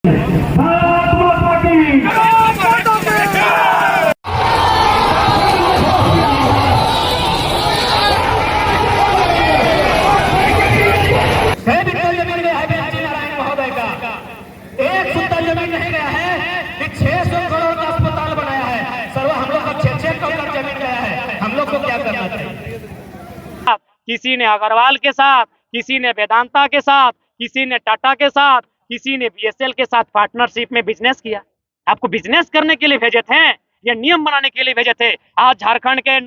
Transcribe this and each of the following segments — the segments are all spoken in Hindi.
एक फुट जमीन नहीं गया है कि 600 करोड़ का अस्पताल बनाया है। सर हम लोग का 6 करोड़ जमीन गया है, हम लोग को क्या करना चाहिए? किसी ने अग्रवाल के साथ, किसी ने वेदांता के साथ, किसी ने टाटा के साथ, किसी ने बीएसएल के साथ पार्टनरशिप में बिजनेस किया। आपको बिजनेस करने के लिए भेजे थे या नियम बनाने के लिए भेजे थे? आज झारखंड के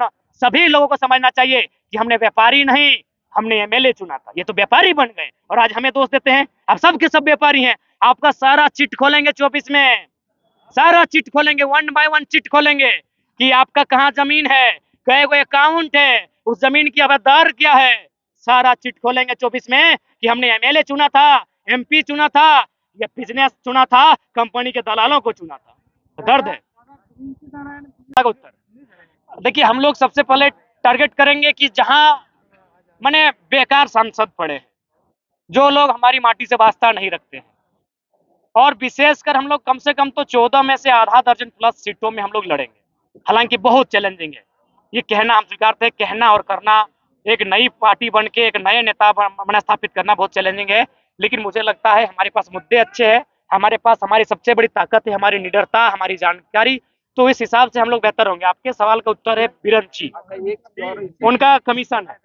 सभी लोगों को समझना चाहिए कि हमने व्यापारी नहीं, हमने एमएलए चुना था। ये तो व्यापारी बन गए और आज हमें दोष देते हैं। अब सबके सब व्यापारी हैं। आपका सारा चिट खोलेंगे 24 में, सारा चिट खोलेंगे, 1 बाय 1 चिट खोलेंगे कि आपका कहाँ जमीन है, कई गो अकाउंट है, उस जमीन की आबदार क्या है। सारा चिट खोलेंगे 24 में कि हमने एमएलए चुना था, एमपी चुना था या बिजनेस चुना था, कंपनी के दलालों को चुना था। तो दर्द है। उत्तर देखिए, हम लोग सबसे पहले टारगेट करेंगे कि जहां माने बेकार सांसद पड़े हैं, जो लोग हमारी माटी से वास्ता नहीं रखते हैं, और विशेषकर हम लोग कम से कम तो 14 में से आधा दर्जन प्लस सीटों में हम लोग लड़ेंगे। हालांकि बहुत चैलेंजिंग है, ये कहना हम स्वीकारते हैं, कहना और करना, एक नई पार्टी बन के एक नए नेता बना स्थापित करना बहुत चैलेंजिंग है। लेकिन मुझे लगता है हमारे पास मुद्दे अच्छे हैं, हमारे पास हमारी सबसे बड़ी ताकत है हमारी निडरता, हमारी जानकारी। तो इस हिसाब से हम लोग बेहतर होंगे। आपके सवाल का उत्तर है बिरंची, उनका कमीशन है।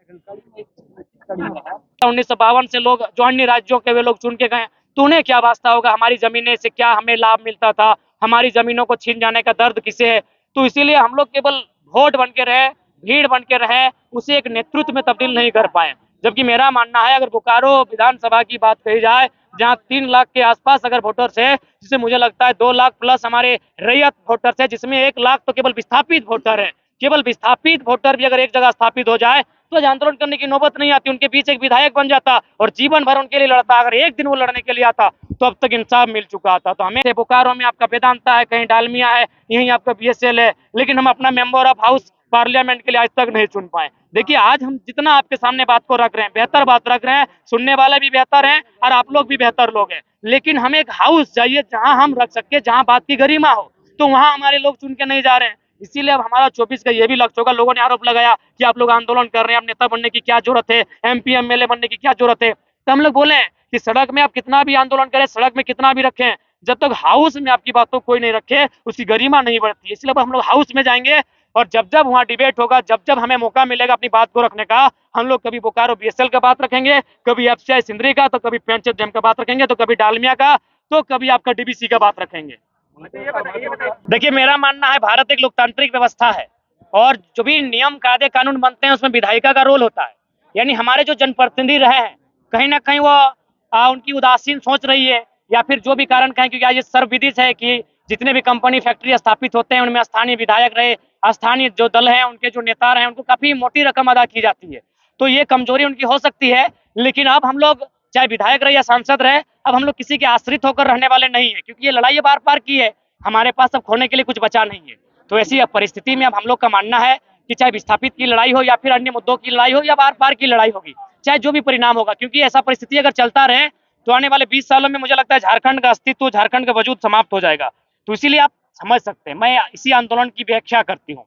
1952 से लोग जो अन्य राज्यों के वे लोग चुन के गए, तो उन्हें क्या वास्ता होगा हमारी जमीनें से, क्या हमें लाभ मिलता था, हमारी जमीनों को छीन जाने का दर्द किसे है। तो इसीलिए हम लोग केवल वोट बन के रहे, भीड़ बन के रहे, उसे एक नेतृत्व में तब्दील नहीं कर पाए। जबकि मेरा मानना है, अगर बोकारो विधानसभा की बात कही जाए, जहां 3 लाख के आसपास अगर वोटर्स है, जिसे मुझे लगता है 2 लाख प्लस हमारे रैयत वोटर्स है, जिसमें 1 लाख तो केवल विस्थापित वोटर है। केवल विस्थापित वोटर भी अगर एक जगह स्थापित हो जाए तो आंदोलन करने की नौबत नहीं आती। उनके बीच एक विधायक बन जाता और जीवन भर उनके लिए लड़ता। अगर एक दिन वो लड़ने के लिए आता तो अब तक इंसाफ मिल चुका था। तो हमें बोकारो में आपका वेदांता है, कहीं डालमिया है, यहीं आपका बीएसएल है, लेकिन हम अपना मेंबर ऑफ हाउस पार्लियामेंट के लिए आज तक नहीं चुन पाए। देखिए, आज हम जितना आपके सामने बात को रख रहे हैं, बेहतर बात रख रहे हैं, सुनने वाले भी बेहतर हैं और आप लोग भी बेहतर लोग हैं, लेकिन हमें एक हाउस चाहिए जहां हम रख सके, जहां बात की गरिमा हो। तो वहां हमारे लोग चुन के नहीं जा रहे हैं। इसीलिए अब हमारा 24 का ये भी लक्ष्य होगा। लोगों ने आरोप लगाया कि आप लोग आंदोलन कर रहे हैं, अब नेता बनने की क्या जरूरत है, एमपी एमएलए बनने की क्या जरूरत है। तो हम लोग बोले कि सड़क में आप कितना भी आंदोलन करें, सड़क में कितना भी रखें, जब तक हाउस में आपकी बातों को कोई नहीं रखे, उसकी गरिमा नहीं बढ़ती। इसलिए हम लोग हाउस में जाएंगे और जब जब वहाँ डिबेट होगा, जब जब हमें मौका मिलेगा अपनी बात को रखने का, हम लोग कभी बोकारो बीएसएल का बात रखेंगे, कभी एफसीआई सिंदरी का, तो कभी पेंचर डैम का बात रखेंगे, तो कभी डालमिया का, तो कभी आपका डीबीसी का बात रखेंगे। देखिए, मेरा मानना है भारत एक लोकतांत्रिक व्यवस्था है और जो भी नियम कायदे कानून बनते हैं उसमें विधायिका का रोल होता है। यानी हमारे जो जनप्रतिनिधि रहे हैं, कहीं ना कहीं वो उनकी उदासीन सोच रही है या फिर जो भी कारण कहें, क्योंकि आज ये सर्वविदित है कि जितने भी कंपनी फैक्ट्री स्थापित होते हैं उनमें स्थानीय विधायक रहे, स्थानीय जो दल है, उनके जो नेता रहे, उनको काफी मोटी रकम अदा की जाती है। तो ये कमजोरी उनकी हो सकती है, लेकिन अब हम लोग चाहे विधायक रहे या सांसद रहे, अब हम लोग किसी के आश्रित होकर रहने वाले नहीं है, क्योंकि ये लड़ाई बार बार की है, हमारे पास अब खोने के लिए कुछ बचा नहीं है। तो ऐसी परिस्थिति में अब हम लोग का मानना है कि चाहे विस्थापित की लड़ाई हो या फिर अन्य मुद्दों की लड़ाई हो या बार बार की लड़ाई होगी, चाहे जो भी परिणाम होगा, क्योंकि ऐसा परिस्थिति अगर चलता रहे तो आने वाले 20 सालों में मुझे लगता है झारखंड का अस्तित्व, झारखंड का वजूद समाप्त हो जाएगा। तो इसीलिए आप समझ सकते हैं, मैं इसी आंदोलन की व्याख्या करती हूँ।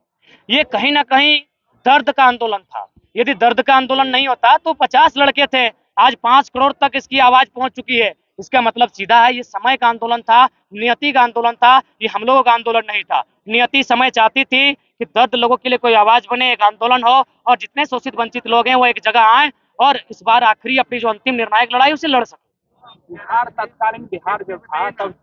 ये कहीं ना कहीं दर्द का आंदोलन था। यदि दर्द का आंदोलन नहीं होता तो 50 लड़के थे, आज 5 करोड़ तक इसकी आवाज पहुंच चुकी है। इसका मतलब सीधा है, ये समय का आंदोलन था, नियति का आंदोलन था, ये हम लोगों का आंदोलन नहीं था। नियति समय चाहती थी कि दर्द लोगों के लिए कोई आवाज बने, एक आंदोलन हो और जितने शोषित वंचित लोग हैं वो एक जगह आए और इस बार आखिरी अपनी जो अंतिम निर्णायक लड़ाई उसे लड़ सके। बिहार तत्कालीन बिहार जो था तब